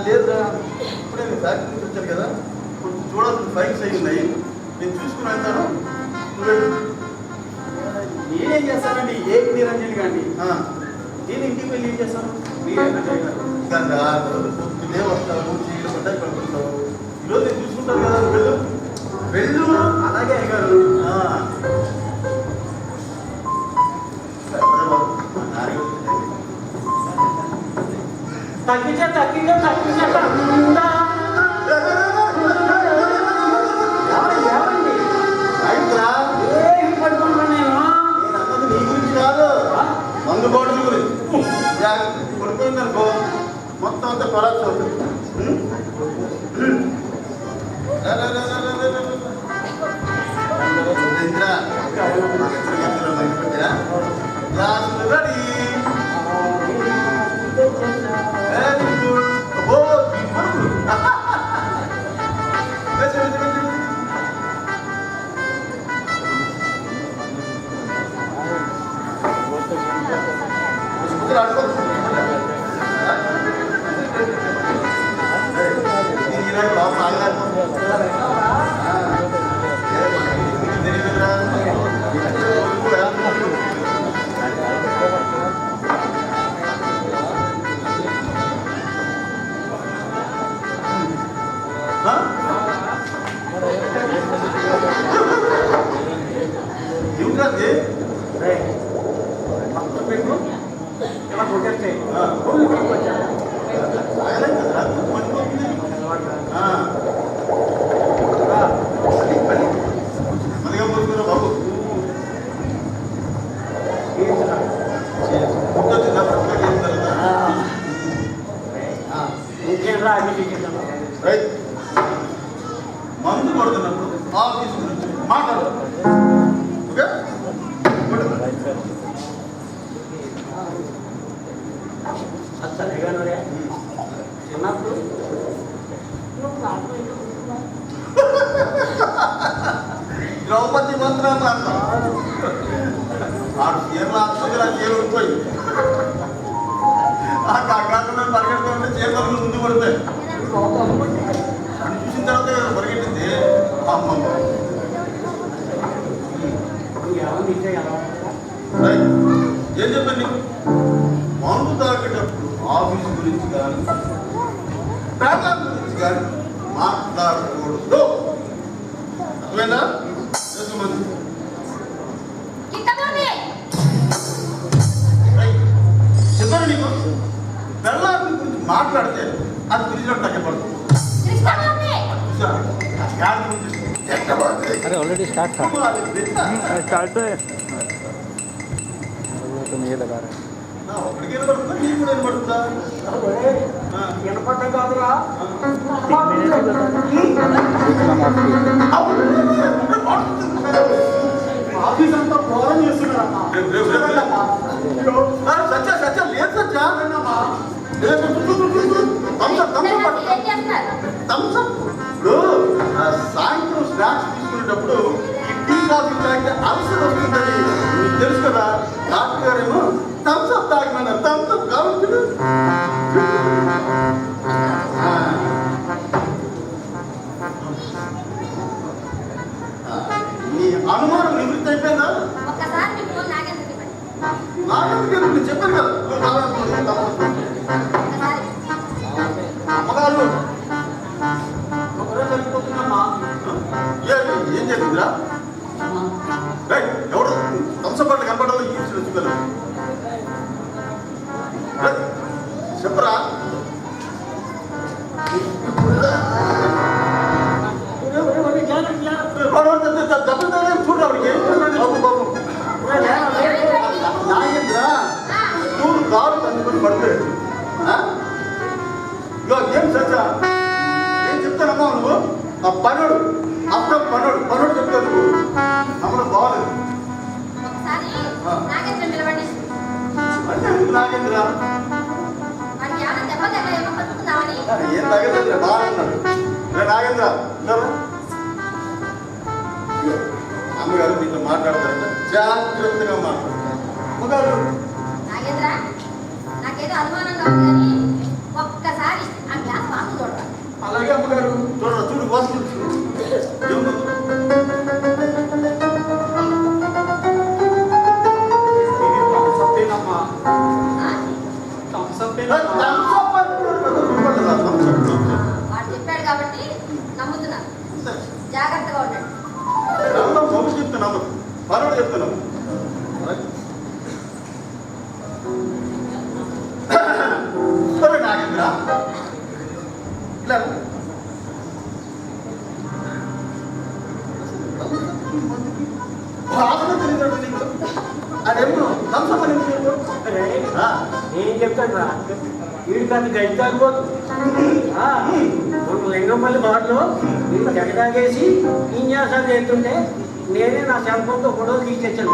లేదురా, ఇప్పుడే నేను ఫ్యాక్టరీ నుంచి వచ్చాను కదా, కొంచెం చూడాల్సిన ఫైల్స్ అయి ఉన్నాయి, నేను చూసుకుని వెళ్తాను. నేనేం చేస్తానండి? ఏ నిరంజన్ గాండి నేను ఇంటికి వెళ్ళి ఏం చేస్తాను? పొద్దునే వస్తాను, చీకటి పడ్డాయి పడుకుంటావు. ఈరోజు నేను చూసుకుంటాను కదా, వెళ్ళు వెళ్ళు. అలాగే అయ్యారు. తగ్గించా తగ్గించా తగ్గించా మందు బాటిల్ గురించి పడిపోయిందనుకో మొత్తం అంతా కొలాప్స్ అవుతుంది. రెడీ. మందు కొడుతున్నప్పుడు ఆఫీస్ గురించి మాట్లాడు. చిన్నప్పుడు ద్రౌపది మంత్రం ఆడు చీరలు ఆడుతుంది, చీర ఉండిపోయి ఆ కాకుండా పరిగెడుతూ ఉంటే చీరలు ముందు పడతాయి. అని చూసిన తర్వాత పరిగెట్టింది అమ్మమ్మ. ఏం చెప్పండి నీకు? మందు తాగేటప్పుడు ఆఫీస్ గురించి కానీ ప్యాకప్ గురించి కానీ మాట్లాడకూడదు. అర్థమైందా? చెప్పండి, నీకు పెళ్ళాపి గురించి మాట్లాడితే అది పిలిచినట్టు తగ్గబడుతుంది. अरे ऑलरेडी स्टार्ट था स्टार्ट तो है तो ये लगा रहे ఆఫీస్ అంతా ఫోరం చేస్తున్నారమ్మా. సాయంత్రం స్నాక్స్ తీసుకునేటప్పుడు ఈ టీ కాఫీ తాగితే అల్సర్ వస్తుందని మీకు తెలుసు కదా. డాక్టర్ గారేమో థమ్స్అప్ తాగమన్నారు. థమ్స్అప్ కావచ్చు. నీ అనుమానం నివృత్తి అయిపోయిందా? నాగేంద్ర నేను చెప్పాను కదా, అమ్మగారు చనిపోతున్నామ్మా. ఏం జరిగిందిరా? ఎవడు థమ్సప్ కనపడలో ఈ వచ్చుకెళ్ళ చెప్పరా? చూడడానికి నాగేంద్ర నువ్వు కారు తనుకొని పడిపోయాడు. ఏం సచ్చా ఏం చెప్తానమ్మా నువ్వు? ఆ పనుడు అప్పుడు పనుడు చెప్తాను నువ్వు. అప్పుడు బాగలేదు అంటే నాగేంద్ర ఏం తగ్గలేదు, బాగా ఉన్నాడు. నాగేంద్ర అమ్మగారు మీతో మాట్లాడతారంటే జాగ్రత్తగా మాట్లాడతారు. అమ్మగారు నాగేంద్ర నాకేదో అనుమానంగా ఉంది కానీ ఒక్కసారి ఆ గ్లాస్ వాసన చూడరా. అలాగే అమ్మగారు చూడరా చూడు వాసన తప్పేనమ్మా ఆ? తప్పేనమ్మా వాడు చెప్పాడు కాబట్టి నమ్ముతున్నాను. జాగ్రత్తగా ఉండండి. మమ్మీ చెప్తున్నాము పర్వాడు చెప్తున్నాము సరే నాగేంద్ర ఇలా వాసన తెలియదు నీకు అదేమో కంసమని ఏం చెప్తాను రా వీడి కాదు గడ్డి తాగిపోతుంది లింగంపల్లి బాటలో వీళ్ళు జగదాగేసి విన్యాసాలు చేస్తుంటే నేనే నా సెల్ ఫోన్తో ఫోటో తీసేసాను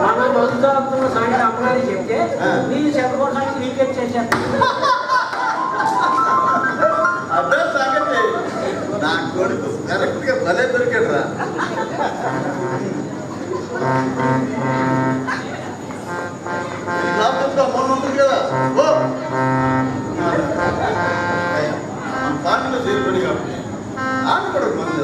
మనం రోజు తాగుతున్న సంగతి అమ్మగారి చెప్తే నీ సెల్ ఫోన్ సంగతి నీకే చేశాను. అదే సంగతి నా కొడుకు కరెక్ట్ గా భలే దొరికాడు రా మొన్న ఉంటుంది కదా ఓ మన పార్టీలో చేరిపోయి కాబట్టి ఆమె కూడా మంది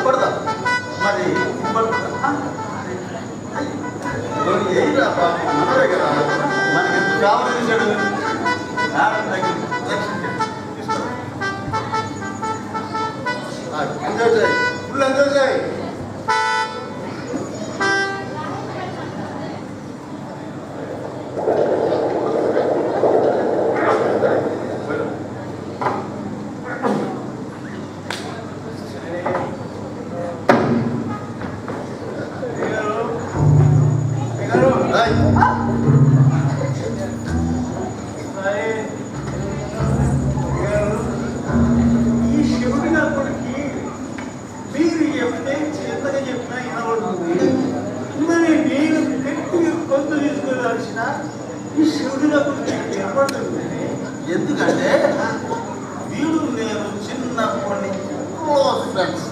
పడదా మరి ఏరా మనరే కదా మనకి ఎంత కావాలని చెడు ఎంజాయ్ చేయి ఫుల్ ఎంజాయ్ చేయి ఈ శివుడి నా కొడుకు మీరు ఎప్పుడే చిన్నగా చెప్పినా వినబడుతుంది. మరి నేను గట్టిగా కొంత తీసుకోవాల్సిన ఈ శివుడి నా కొడుకు వినబడుతుంది. ఎందుకంటే వీడు నేను చిన్నప్పటి నుంచి క్లోజ్ ఫ్రెండ్స్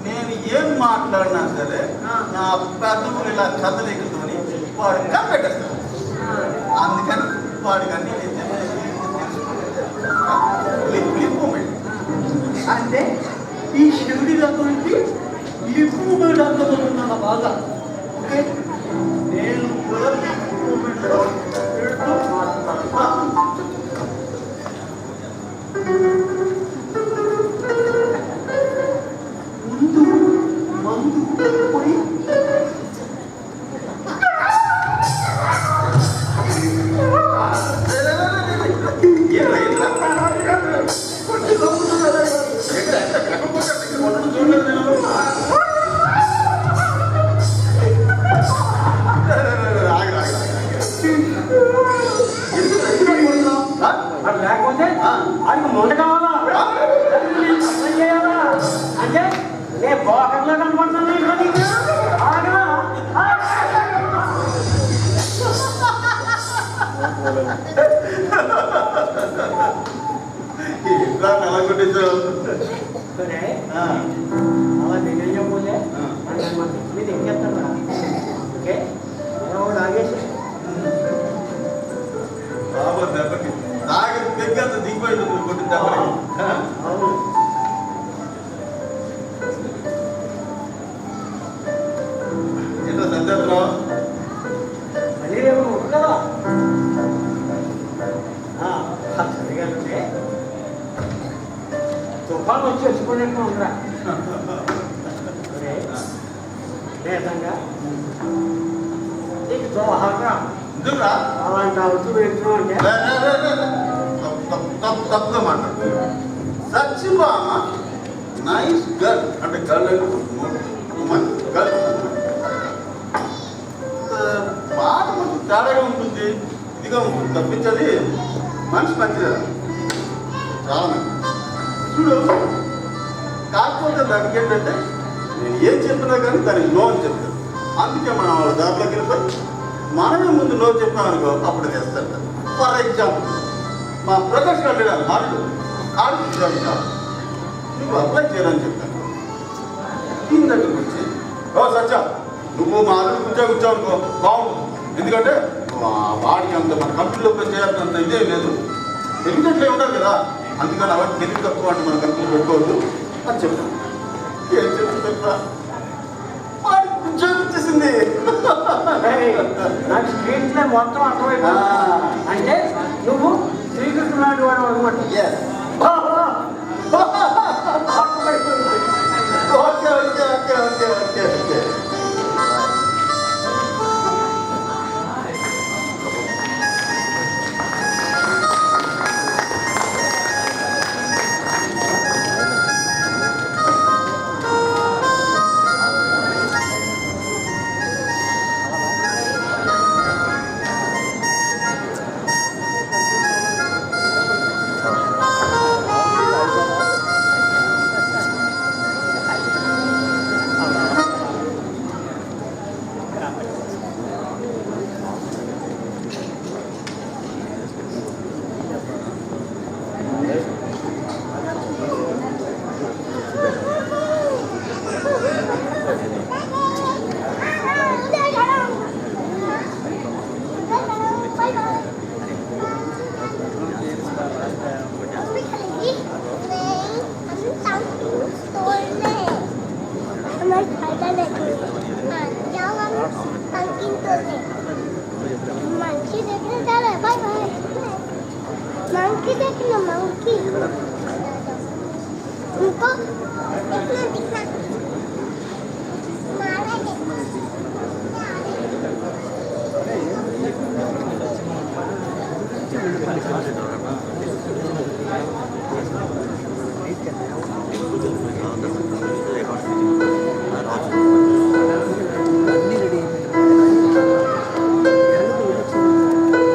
నేను ఏం మాట్లాడినా సరే నా పెద్దలు ఇలా కదలికతోని వాడు కనిపెట్టేస్తాడు అందుకని వాడికి అన్ని అంటే ఈ శివుడి దగ్గరికి ఇంప్రూవ్మెంట్ అనుకుంటున్నాను బాగా. ఓకే నేను కూడా ఇంప్రూవ్మెంట్ ముందు మందు పోయి అది లేకపోతే అది ముందు కావాలా అర్థం చేయాలా అంటే నేను బోకర్లో కనపడుతున్నాను ఆగలా ఎలా కొట్టేసావు సరే అలా నేను చెప్పలే మీద ఎక్కేస్తాను ఓకే ఎవరు ఆగేసి బాబా దెబ్బకి తాగి పెగ్గంత దిగిపోయింది నువ్వు కొట్టిన దెబ్బకి అవును ఏంటో సందేహం మళ్ళీ రేపు ఉంటుంది కదా సరిగా ఉంటే తుఫాను వచ్చి వచ్చిపోయినట్టు ఉందా నిజంగా నీకు దోహంగా ఎందుకురా అలాంటి అవుతూ వెళ్తున్నావు అంటే తప్పుగా మాట్లాడు సత్యభామ నైస్ గర్ల్ అంటే గర్ల్ గర్ల్ మాట కొంచెం తేడాగా ఉంటుంది ఇదిగా ఉంటుంది తప్పించది మనిషి మంచిది చాలా మంది చూడు కాకపోతే దానికి ఏంటంటే నేను ఏం చెప్పినా కానీ దానికి నో అని చెప్తాను అందుకే మనం వాళ్ళ దారిలోకి వెళ్ళిపోయి మనమే ముందు నో చెప్పామనుకో అప్పుడు తెస్తాడు. ఫర్ ఎగ్జాంపుల్ మా ప్రకాష్ గారు ఆడు నువ్వు అప్లై చేయాలని చెప్తాను. దీని దగ్గరికి వచ్చి ఓ సత్య నువ్వు మా ఆల్రెడీ ఉద్యోగం అనుకో బాగుంటుంది. ఎందుకంటే వాడికి అంత మన కంపెనీలో చేయాల్సినంత ఇదే లేదు, ఎగ్జాక్ట్లీ ఉంటారు కదా, అందుకని అవన్నీ తెలివి తక్కువ అంటే మన కంపెనీ పెట్టుకోవద్దు అని చెప్పాను. ఏం చెప్తా వాడికి ఉద్యోగం వచ్చేసింది. నాకు స్క్రీన్ ప్లే మొత్తం అర్థమైపోయింది. అంటే నువ్వు శ్రీకృష్ణ లాంటి వాడు అనమాట. Okay okay okay okay okay okay Monkey देखना monkey उनको देखना दिखना मारा देखना